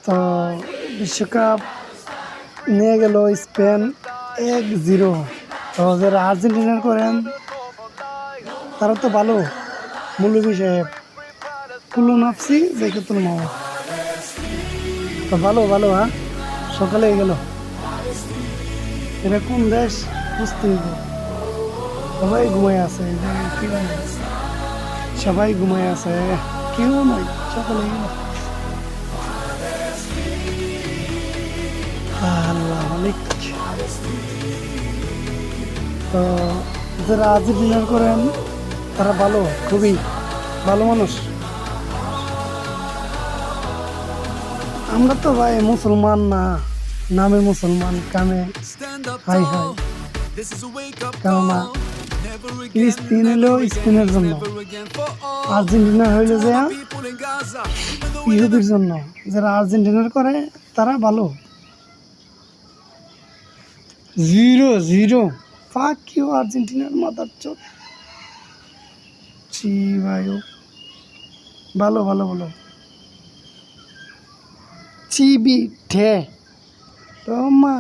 তো বিশ্বকাপ নিয়ে গেল স্পেন 1-0। তো যারা আর্জেন্টিনার করেন তারা তো ভালো। মৌলভী সাহেব কুলু নাফসি জাইকাতুল মাওয়া। তো ভালো ভালো, হ্যাঁ সকালে গেল। এটা কোন দেশ বুঝতে হইব। সবাই ঘুমায় আছে, সবাই ঘুমায় আছে, কেউ নাই, সকালে গেল। আল্লাহ মালিক। তো যারা আর্জেন্টিনার করেন তারা ভালো, খুবই ভালো মানুষ। আমরা তো ভাই মুসলমান না, নামে মুসলমান, কামে হাই হাই। কেননা ফিলিস্তিন হলো স্পেনের জন্য, আর্জেন্টিনা হইলো যে ইহুদির জন্য। যারা আর্জেন্টিনার করে তারা ভালো। 0-0 ফাক ইউ আর্জেন্টিনার মাদার চোদ। জি ভাই, ভালো ভালো ভালো। চিবি ঠে তোমা